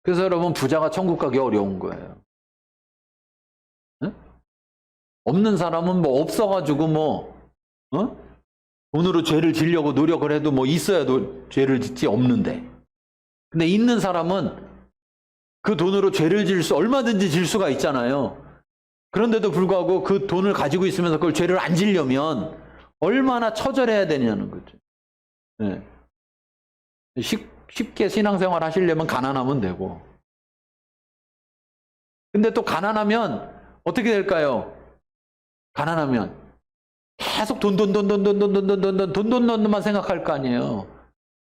그래서 여러분 부자가 천국 가기 어려운 거예요. 응? 없는 사람은 뭐 없어가지고 뭐 돈으로 죄를 지려고 노력을 해도 뭐 있어야 죄를 짓지 없는데. 근데 있는 사람은 그 돈으로 죄를 얼마든지 질 수가 있잖아요. 그런데도 불구하고 그 돈을 가지고 있으면서 그걸 죄를 안 지려면 얼마나 처절해야 되냐는 거죠. 네. 쉽게 신앙생활 하시려면 가난하면 되고. 근데 또 가난하면 어떻게 될까요? 가난하면 계속 돈만 생각할 거 아니에요.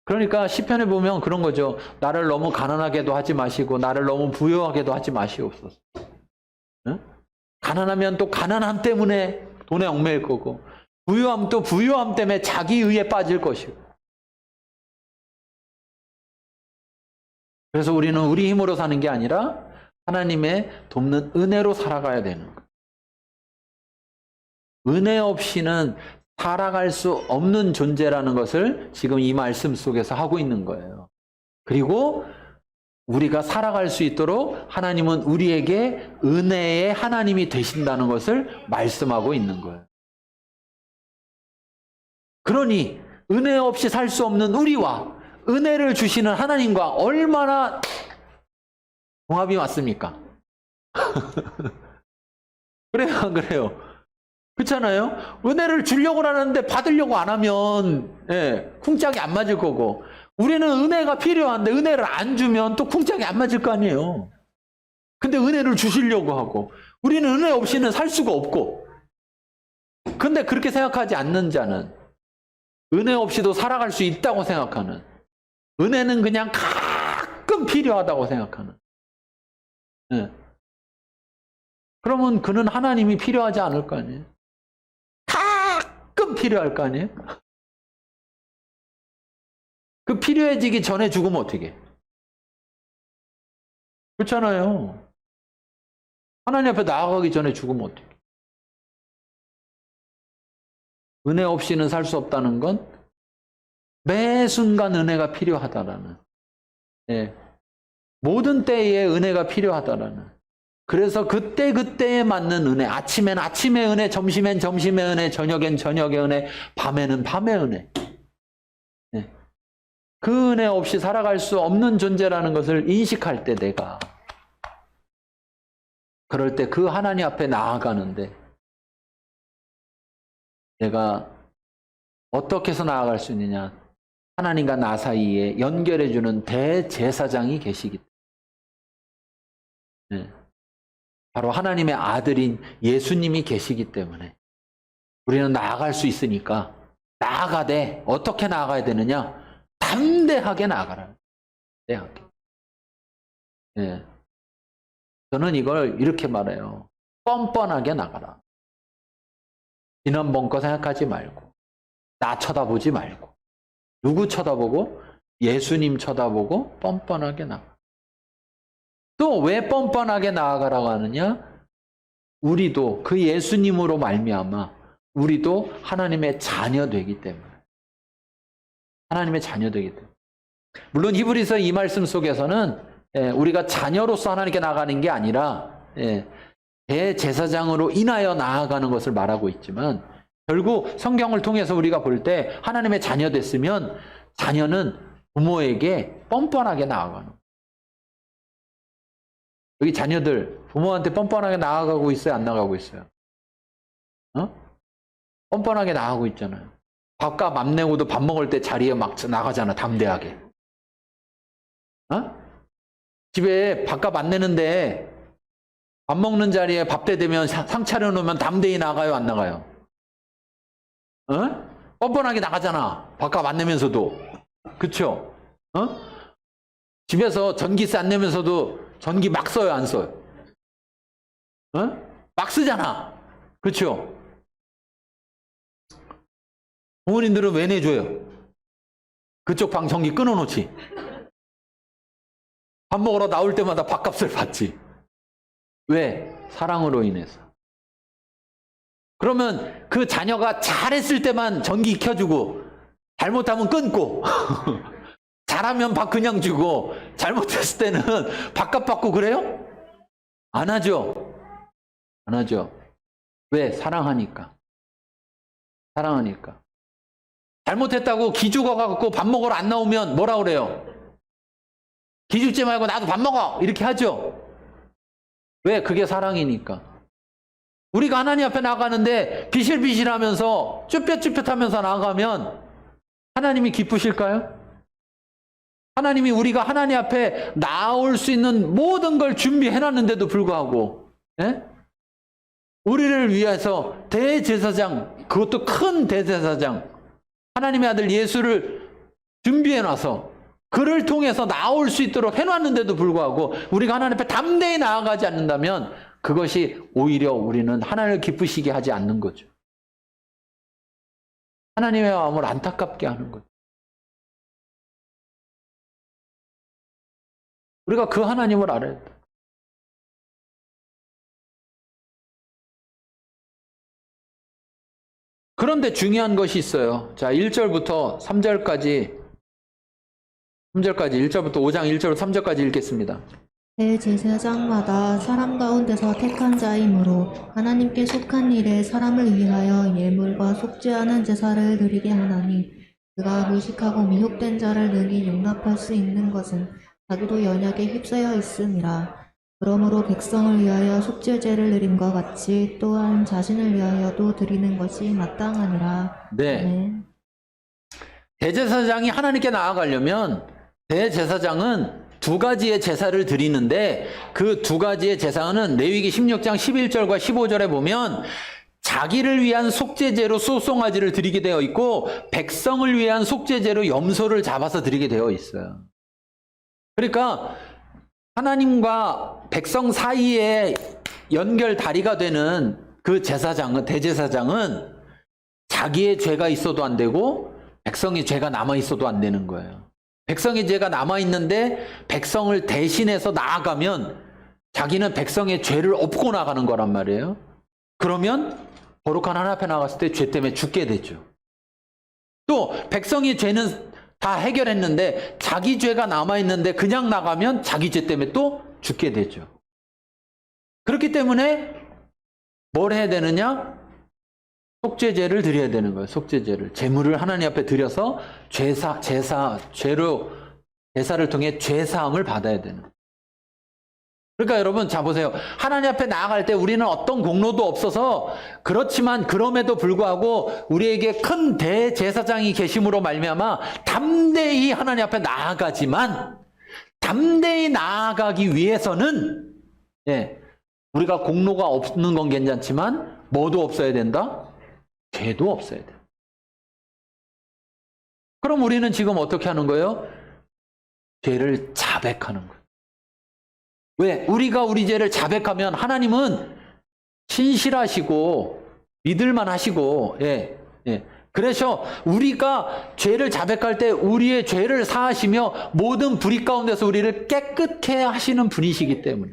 그러니까 시편에 보면 그런 거죠. 나를 너무 가난하게도 하지 마시고 나를 너무 부유하게도 하지 마시옵소서. 응? 가난하면 또 가난함 때문에 돈에 얽매일 거고, 부유함 또 부유함 때문에 자기 의에 빠질 것이고. 그래서 우리는 우리 힘으로 사는 게 아니라 하나님의 돕는 은혜로 살아가야 되는 거예요. 은혜 없이는 살아갈 수 없는 존재라는 것을 지금 이 말씀 속에서 하고 있는 거예요. 그리고 우리가 살아갈 수 있도록 하나님은 우리에게 은혜의 하나님이 되신다는 것을 말씀하고 있는 거예요. 그러니 은혜 없이 살 수 없는 우리와 은혜를 주시는 하나님과 얼마나 궁합이 맞습니까? 그래요, 안 그래요? 그렇잖아요? 은혜를 주려고 하는데 받으려고 안 하면 쿵짝이 안 맞을 거고, 우리는 은혜가 필요한데 은혜를 안 주면 또 쿵짝이 안 맞을 거 아니에요. 근데 은혜를 주시려고 하고, 우리는 은혜 없이는 살 수가 없고. 근데 그렇게 생각하지 않는 자는, 은혜 없이도 살아갈 수 있다고 생각하는, 은혜는 그냥 가끔 필요하다고 생각하는. 그러면 그는 하나님이 필요하지 않을 거 아니에요? 가끔 필요할 거 아니에요? 그 필요해지기 전에 죽으면 어떻게 해? 그렇잖아요. 하나님 앞에 나아가기 전에 죽으면 어떻게 해? 은혜 없이는 살 수 없다는 건 매 순간 은혜가 필요하다라는, 모든 때에 은혜가 필요하다라는. 그래서 그때그때에 맞는 은혜, 아침엔 아침의 은혜, 점심엔 점심의 은혜, 저녁엔 저녁의 은혜, 밤에는 밤의 은혜. 그 은혜 없이 살아갈 수 없는 존재라는 것을 인식할 때, 내가 그럴 때 그 하나님 앞에 나아가는데, 내가 어떻게 해서 나아갈 수 있느냐? 하나님과 나 사이에 연결해주는 대제사장이 계시기 때문에, 바로 하나님의 아들인 예수님이 계시기 때문에 우리는 나아갈 수 있으니까, 나아가되 어떻게 나아가야 되느냐? 담대하게 나아가라. 담대하게. 저는 이걸 이렇게 말해요. 뻔뻔하게 나가라. 지난번 거 생각하지 말고, 나 쳐다보지 말고, 누구 쳐다보고? 예수님 쳐다보고 뻔뻔하게 나가. 또 왜 뻔뻔하게 나아가라고 하느냐? 우리도 그 예수님으로 말미암아 우리도 하나님의 자녀 되기 때문에. 하나님의 자녀 되기 때문에. 물론 히브리서 이 말씀 속에서는 우리가 자녀로서 하나님께 나가는 게 아니라 대제사장으로 인하여 나아가는 것을 말하고 있지만, 결국 성경을 통해서 우리가 볼 때 하나님의 자녀 됐으면 자녀는 부모에게 뻔뻔하게 나아가는 거예요. 여기 자녀들 부모한테 뻔뻔하게 나아가고 있어요? 안 나가고 있어요? 뻔뻔하게 나가고 있잖아요. 밥값 안 내고도 밥 먹을 때 자리에 막 나가잖아, 담대하게. 집에 밥값 안 내는데 밥 먹는 자리에 밥때 되면 상 차려놓으면 담대히 나가요, 안 나가요? 뻔뻔하게 나가잖아, 밥값 안 내면서도. 그쵸? 집에서 전기세 안 내면서도 전기 막 써요, 안 써요? 막 쓰잖아. 그쵸? 부모님들은 왜 내줘요? 그쪽 방 전기 끊어놓지. 밥 먹으러 나올 때마다 밥값을 받지. 왜? 사랑으로 인해서. 그러면 그 자녀가 잘했을 때만 전기 켜주고, 잘못하면 끊고 잘하면 밥 그냥 주고 잘못했을 때는 밥값 받고 그래요? 안 하죠. 안 하죠. 왜? 사랑하니까. 사랑하니까. 잘못했다고 기죽어 갖고 밥 먹으러 안 나오면 뭐라 그래요? 기죽지 말고 나도 밥 먹어! 이렇게 하죠. 왜? 그게 사랑이니까. 우리가 하나님 앞에 나가는데 비실비실하면서 쭈뼛쭈뼛하면서 나가면 하나님이 기쁘실까요? 하나님이 우리가 하나님 앞에 나올 수 있는 모든 걸 준비해놨는데도 불구하고 우리를 위해서 대제사장, 그것도 큰 대제사장, 하나님의 아들 예수를 준비해놔서 그를 통해서 나올 수 있도록 해놨는데도 불구하고 우리가 하나님 앞에 담대히 나아가지 않는다면 그것이 오히려 우리는 하나님을 기쁘시게 하지 않는 거죠. 하나님의 마음을 안타깝게 하는 거죠. 우리가 그 하나님을 알아야 돼. 그런데 중요한 것이 있어요. 자, 1절부터 3절까지 1절부터 5장 1절 3절까지 읽겠습니다. 대제사장마다 사람 가운데서 택한 자이므로 하나님께 속한 일에 사람을 위하여 예물과 속죄하는 제사를 드리게 하나니 그가 무식하고 미혹된 자를 능히 용납할 수 있는 것은 자기도 연약에 휩싸여 있음이라. 그러므로 백성을 위하여 속죄제를 드림과 같이 또한 자신을 위하여도 드리는 것이 마땅하니라. 네. 아멘. 대제사장이 하나님께 나아가려면 대제사장은 두 가지의 제사를 드리는데 그 두 가지의 제사는 레위기 16장 11절과 15절에 보면 자기를 위한 속죄제로 소송아지를 드리게 되어 있고 백성을 위한 속죄제로 염소를 잡아서 드리게 되어 있어요. 그러니까 하나님과 백성 사이에 연결 다리가 되는 그 제사장은, 대제사장은 자기의 죄가 있어도 안 되고 백성의 죄가 남아 있어도 안 되는 거예요. 백성의 죄가 남아 있는데 백성을 대신해서 나아가면 자기는 백성의 죄를 업고 나가는 거란 말이에요. 그러면 거룩한 하나님 앞에 나갔을 때 죄 때문에 죽게 되죠. 또 백성의 죄는 다 해결했는데 자기 죄가 남아있는데 그냥 나가면 자기 죄 때문에 또 죽게 되죠. 그렇기 때문에 뭘 해야 되느냐? 속죄제를 드려야 되는 거예요. 속죄제를. 제물을 하나님 앞에 드려서 제사를 통해 죄사함을 받아야 되는 거예요. 그러니까 여러분, 자 보세요. 하나님 앞에 나아갈 때 우리는 어떤 공로도 없어서 그렇지만 그럼에도 불구하고 우리에게 큰 대제사장이 계심으로 말미암아 담대히 하나님 앞에 나아가지만 담대히 나아가기 위해서는 우리가 공로가 없는 건 괜찮지만 뭐도 없어야 된다? 죄도 없어야 돼. 그럼 우리는 지금 어떻게 하는 거예요? 죄를 자백하는 거예요. 왜? 우리가 우리 죄를 자백하면 하나님은 신실하시고 믿을만 하시고 그래서 우리가 죄를 자백할 때 우리의 죄를 사하시며 모든 불의 가운데서 우리를 깨끗게 하시는 분이시기 때문에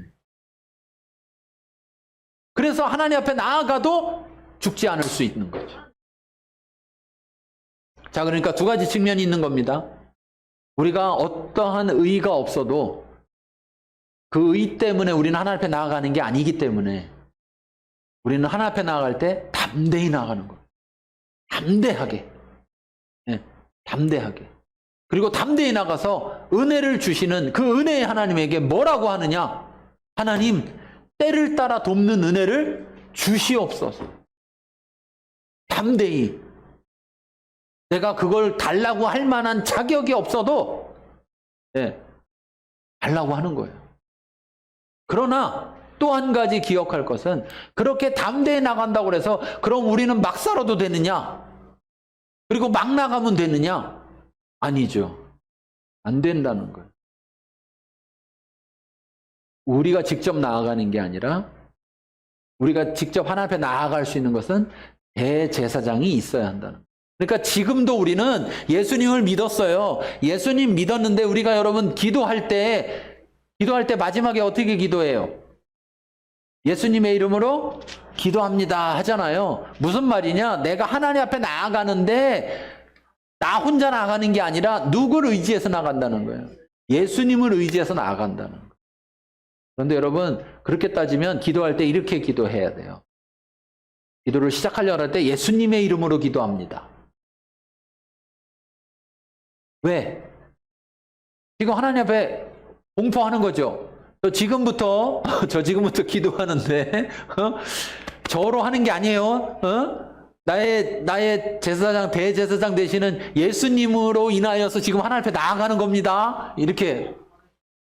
그래서 하나님 앞에 나아가도 죽지 않을 수 있는 거죠. 자, 그러니까 두 가지 측면이 있는 겁니다. 우리가 어떠한 의의가 없어도 그 의 때문에 우리는 하나님 앞에 나아가는 게 아니기 때문에 우리는 하나님 앞에 나아갈 때 담대히 나아가는 거예요. 담대하게. 담대하게. 그리고 담대히 나가서 은혜를 주시는 그 은혜의 하나님에게 뭐라고 하느냐? 하나님, 때를 따라 돕는 은혜를 주시옵소서. 담대히. 내가 그걸 달라고 할 만한 자격이 없어도 달라고 하는 거예요. 그러나 또 한 가지 기억할 것은 그렇게 담대히 나간다고 해서 그럼 우리는 막 살아도 되느냐? 그리고 막 나가면 되느냐? 아니죠. 안 된다는 거예요. 우리가 직접 나아가는 게 아니라 우리가 직접 하나님 앞에 나아갈 수 있는 것은 대제사장이 있어야 한다는 거예요. 그러니까 지금도 우리는 예수님을 믿었어요. 예수님 믿었는데 우리가 여러분 기도할 때 마지막에 어떻게 기도해요? 예수님의 이름으로 기도합니다 하잖아요. 무슨 말이냐? 내가 하나님 앞에 나아가는데 나 혼자 나가는 게 아니라 누구를 의지해서 나간다는 거예요. 예수님을 의지해서 나아간다는 거예요. 그런데 여러분, 그렇게 따지면 기도할 때 이렇게 기도해야 돼요. 기도를 시작하려고 할 때 예수님의 이름으로 기도합니다. 왜? 지금 하나님 앞에 공포하는 거죠. 저 지금부터 기도하는데, 저로 하는 게 아니에요. 나의 제사장, 대제사장 되시는 예수님으로 인하여서 지금 하나님 앞에 나아가는 겁니다. 이렇게.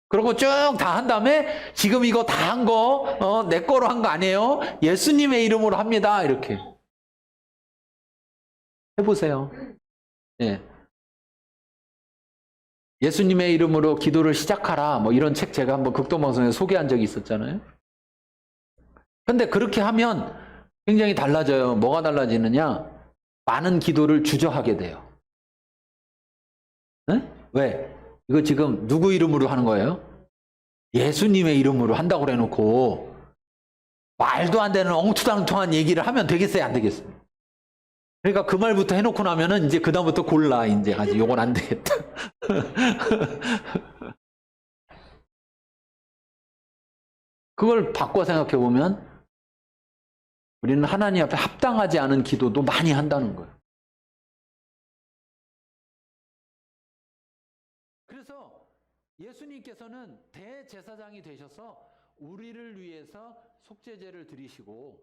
그러고 쭉 다 한 다음에 지금 이거 다 한 거, 내 거로 한 거 아니에요. 예수님의 이름으로 합니다. 이렇게. 해보세요. 예. 예수님의 이름으로 기도를 시작하라. 뭐 이런 책 제가 한번 극동방송에서 소개한 적이 있었잖아요. 근데 그렇게 하면 굉장히 달라져요. 뭐가 달라지느냐? 많은 기도를 주저하게 돼요. 네? 왜? 이거 지금 누구 이름으로 하는 거예요? 예수님의 이름으로 한다고 그래놓고 말도 안 되는 엉투당투한 얘기를 하면 되겠어요? 안 되겠어요? 그러니까 그 말부터 해놓고 나면은 이제 그다음부터 골라. 이제 아직 요건 안 되겠다. 그걸 바꿔 생각해 보면 우리는 하나님 앞에 합당하지 않은 기도도 많이 한다는 거예요. 그래서 예수님께서는 대제사장이 되셔서 우리를 위해서 속죄제를 드리시고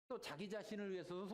또 자기 자신을 위해서도